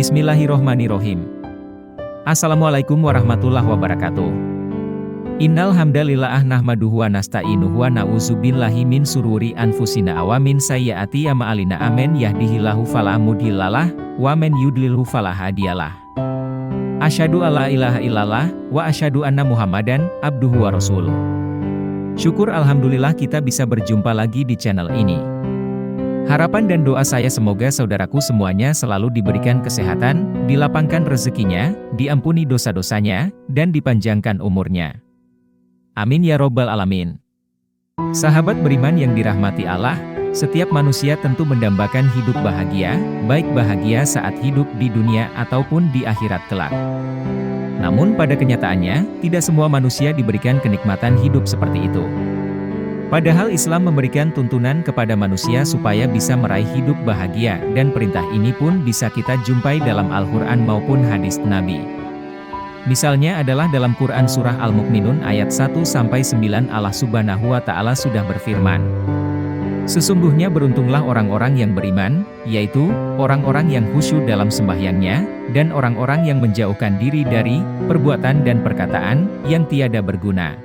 Bismillahirrohmanirrohim. Assalamualaikum warahmatullahi wabarakatuh. Innal hamdalillah nahmaduhu wa nasta'inuhu wa na'udzubillahi min sururi anfusina wa min sayyiati a'malina. Amin yahdihillahu fala mudhillalah wa man yudlilhu fala hadiyalah. Asyhadu alla ilaha illallah wa asyhadu anna Muhammadan abduhu wa rasuluh. Syukur alhamdulillah kita bisa berjumpa lagi di channel ini. Harapan dan doa saya semoga saudaraku semuanya selalu diberikan kesehatan, dilapangkan rezekinya, diampuni dosa-dosanya, dan dipanjangkan umurnya. Amin ya robbal alamin. Sahabat beriman yang dirahmati Allah, setiap manusia tentu mendambakan hidup bahagia, baik bahagia saat hidup di dunia ataupun di akhirat kelak. Namun pada kenyataannya, tidak semua manusia diberikan kenikmatan hidup seperti itu. Padahal Islam memberikan tuntunan kepada manusia supaya bisa meraih hidup bahagia, dan perintah ini pun bisa kita jumpai dalam Al-Quran maupun hadis Nabi. Misalnya adalah dalam Quran Surah Al-Mu'minun ayat 1-9 Allah Subhanahu wa Ta'ala sudah berfirman, "Sesungguhnya beruntunglah orang-orang yang beriman, yaitu orang-orang yang khusyuk dalam sembahyangnya, dan orang-orang yang menjauhkan diri dari perbuatan dan perkataan yang tiada berguna.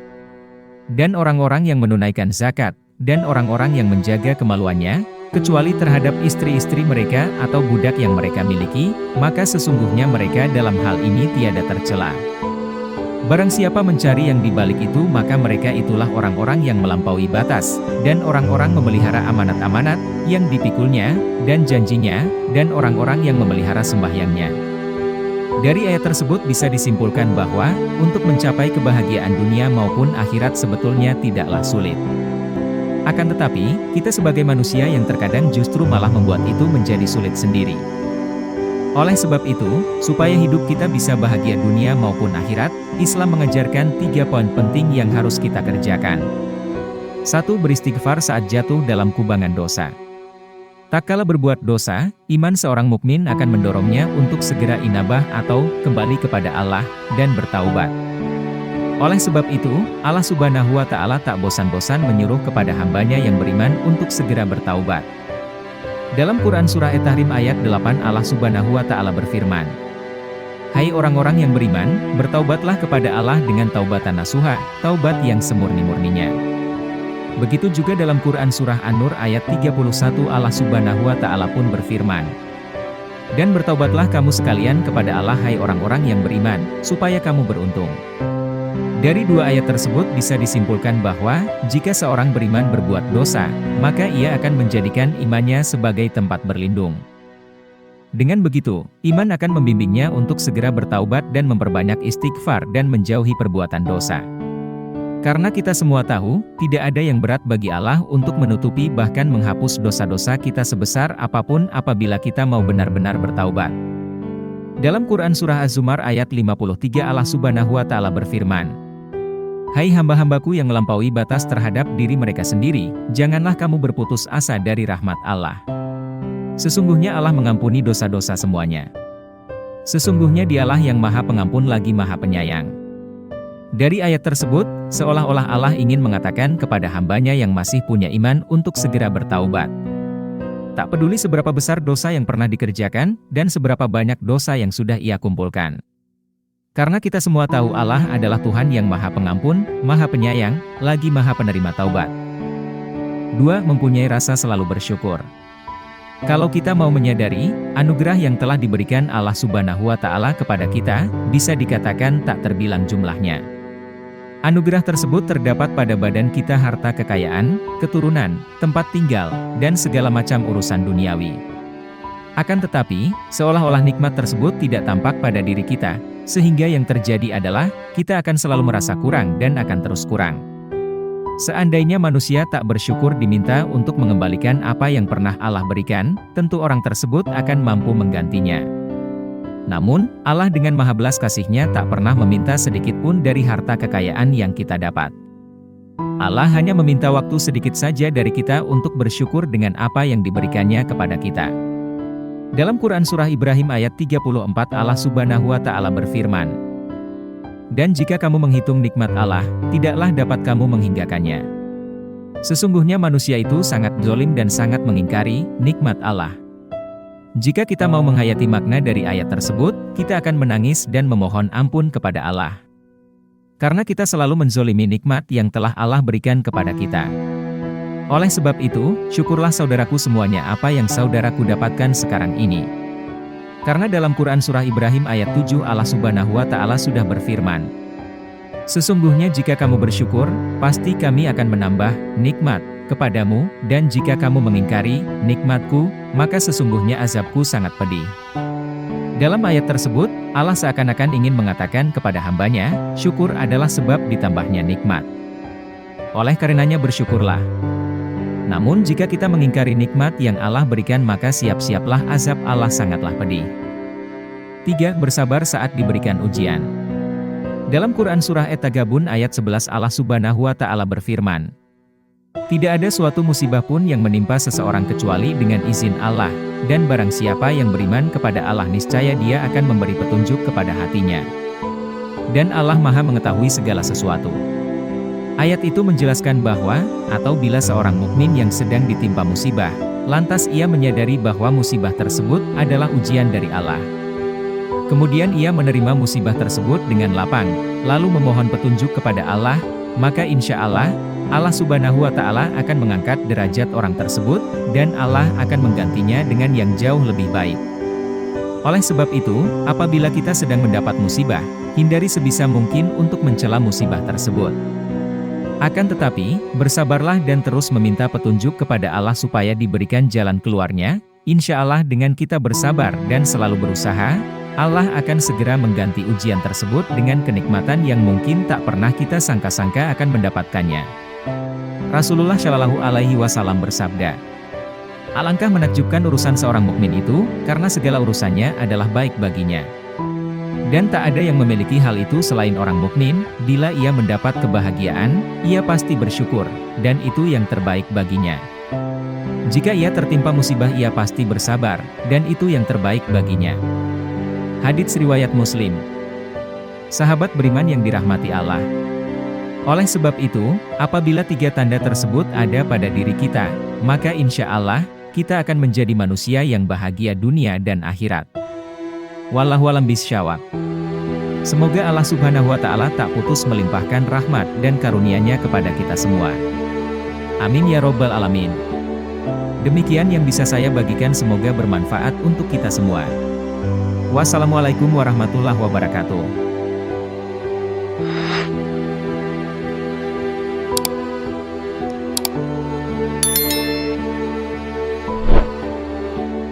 Dan orang-orang yang menunaikan zakat, dan orang-orang yang menjaga kemaluannya, kecuali terhadap istri-istri mereka atau budak yang mereka miliki, maka sesungguhnya mereka dalam hal ini tiada tercela. Barang siapa mencari yang dibalik itu maka mereka itulah orang-orang yang melampaui batas, dan orang-orang memelihara amanat-amanat yang dipikulnya, dan janjinya, dan orang-orang yang memelihara sembahyangnya." Dari ayat tersebut bisa disimpulkan bahwa, untuk mencapai kebahagiaan dunia maupun akhirat sebetulnya tidaklah sulit. Akan tetapi, kita sebagai manusia yang terkadang justru malah membuat itu menjadi sulit sendiri. Oleh sebab itu, supaya hidup kita bisa bahagia dunia maupun akhirat, Islam mengajarkan 3 poin penting yang harus kita kerjakan. 1. Beristighfar saat jatuh dalam kubangan dosa. Tak kala berbuat dosa, iman seorang mukmin akan mendorongnya untuk segera inabah atau kembali kepada Allah dan bertaubat. Oleh sebab itu, Allah Subhanahu wa Ta'ala tak bosan-bosan menyuruh kepada hambanya yang beriman untuk segera bertaubat. Dalam Quran Surah At-Tahrim ayat 8 Allah Subhanahu wa Ta'ala berfirman, "Hai orang-orang yang beriman, bertaubatlah kepada Allah dengan taubatan nasuha, taubat yang semurni-murninya." Begitu juga dalam Quran Surah An-Nur ayat 31 Allah Subhanahu wa Ta'ala pun berfirman, "Dan bertaubatlah kamu sekalian kepada Allah hai orang-orang yang beriman, supaya kamu beruntung." Dari 2 ayat tersebut bisa disimpulkan bahwa, jika seorang beriman berbuat dosa, maka ia akan menjadikan imannya sebagai tempat berlindung. Dengan begitu, iman akan membimbingnya untuk segera bertaubat dan memperbanyak istighfar dan menjauhi perbuatan dosa. Karena kita semua tahu, tidak ada yang berat bagi Allah untuk menutupi bahkan menghapus dosa-dosa kita sebesar apapun apabila kita mau benar-benar bertaubat. Dalam Quran Surah Az-Zumar ayat 53 Allah Subhanahu wa Ta'ala berfirman, "Hai hamba-hambaku yang melampaui batas terhadap diri mereka sendiri, janganlah kamu berputus asa dari rahmat Allah. Sesungguhnya Allah mengampuni dosa-dosa semuanya. Sesungguhnya Dialah yang Maha Pengampun lagi Maha Penyayang." Dari ayat tersebut, seolah-olah Allah ingin mengatakan kepada hambanya yang masih punya iman untuk segera bertaubat. Tak peduli seberapa besar dosa yang pernah dikerjakan, dan seberapa banyak dosa yang sudah ia kumpulkan. Karena kita semua tahu Allah adalah Tuhan yang Maha Pengampun, Maha Penyayang, lagi Maha Penerima Taubat. 2. Mempunyai rasa selalu bersyukur. Kalau kita mau menyadari, anugerah yang telah diberikan Allah Subhanahu wa Ta'ala kepada kita, bisa dikatakan tak terbilang jumlahnya. Anugerah tersebut terdapat pada badan kita harta kekayaan, keturunan, tempat tinggal, dan segala macam urusan duniawi. Akan tetapi, seolah-olah nikmat tersebut tidak tampak pada diri kita, sehingga yang terjadi adalah, kita akan selalu merasa kurang dan akan terus kurang. Seandainya manusia tak bersyukur diminta untuk mengembalikan apa yang pernah Allah berikan, tentu orang tersebut akan mampu menggantinya. Namun, Allah dengan maha belas kasih-Nya tak pernah meminta sedikit pun dari harta kekayaan yang kita dapat. Allah hanya meminta waktu sedikit saja dari kita untuk bersyukur dengan apa yang diberikannya kepada kita. Dalam Quran Surah Ibrahim ayat 34 Allah Subhanahu wa Ta'ala berfirman, "Dan jika kamu menghitung nikmat Allah, tidaklah dapat kamu menghinggakannya. Sesungguhnya manusia itu sangat zalim dan sangat mengingkari nikmat Allah." Jika kita mau menghayati makna dari ayat tersebut, kita akan menangis dan memohon ampun kepada Allah. Karena kita selalu menzolimi nikmat yang telah Allah berikan kepada kita. Oleh sebab itu, syukurlah saudaraku semuanya apa yang saudaraku dapatkan sekarang ini. Karena dalam Quran Surah Ibrahim ayat 7 Allah Subhanahu wa Ta'ala sudah berfirman, "Sesungguhnya jika kamu bersyukur, pasti kami akan menambah nikmat kepadamu, dan jika kamu mengingkari nikmatku, maka sesungguhnya azabku sangat pedih." Dalam ayat tersebut, Allah seakan-akan ingin mengatakan kepada hambanya, syukur adalah sebab ditambahnya nikmat. Oleh karenanya bersyukurlah. Namun jika kita mengingkari nikmat yang Allah berikan maka siap-siaplah azab Allah sangatlah pedih. 3. Bersabar saat diberikan ujian. Dalam Quran Surah At-Tagabun ayat 11 Allah Subhanahu wa Ta'ala berfirman, "Tidak ada suatu musibah pun yang menimpa seseorang kecuali dengan izin Allah, dan barang siapa yang beriman kepada Allah niscaya dia akan memberi petunjuk kepada hatinya. Dan Allah Maha mengetahui segala sesuatu." Ayat itu menjelaskan bahwa, atau bila seorang mukmin yang sedang ditimpa musibah, lantas ia menyadari bahwa musibah tersebut adalah ujian dari Allah. Kemudian ia menerima musibah tersebut dengan lapang, lalu memohon petunjuk kepada Allah, maka insya Allah, Allah Subhanahu wa Ta'ala akan mengangkat derajat orang tersebut, dan Allah akan menggantinya dengan yang jauh lebih baik. Oleh sebab itu, apabila kita sedang mendapat musibah, hindari sebisa mungkin untuk mencela musibah tersebut. Akan tetapi, bersabarlah dan terus meminta petunjuk kepada Allah supaya diberikan jalan keluarnya. Insya Allah dengan kita bersabar dan selalu berusaha, Allah akan segera mengganti ujian tersebut dengan kenikmatan yang mungkin tak pernah kita sangka-sangka akan mendapatkannya. Rasulullah Shallallahu Alaihi Wasallam bersabda, "Alangkah menakjubkan urusan seorang mukmin itu, karena segala urusannya adalah baik baginya. Dan tak ada yang memiliki hal itu selain orang mukmin, bila ia mendapat kebahagiaan, ia pasti bersyukur, dan itu yang terbaik baginya. Jika ia tertimpa musibah ia pasti bersabar, dan itu yang terbaik baginya." Hadits riwayat Muslim. Sahabat beriman yang dirahmati Allah. Oleh sebab itu, apabila 3 tanda tersebut ada pada diri kita, maka insya Allah, kita akan menjadi manusia yang bahagia dunia dan akhirat. Wallahu a'lam bishawab. Semoga Allah Subhanahu wa Ta'ala tak putus melimpahkan rahmat dan karunia-Nya kepada kita semua. Amin ya robbal alamin. Demikian yang bisa saya bagikan, semoga bermanfaat untuk kita semua. Wassalamualaikum warahmatullahi wabarakatuh.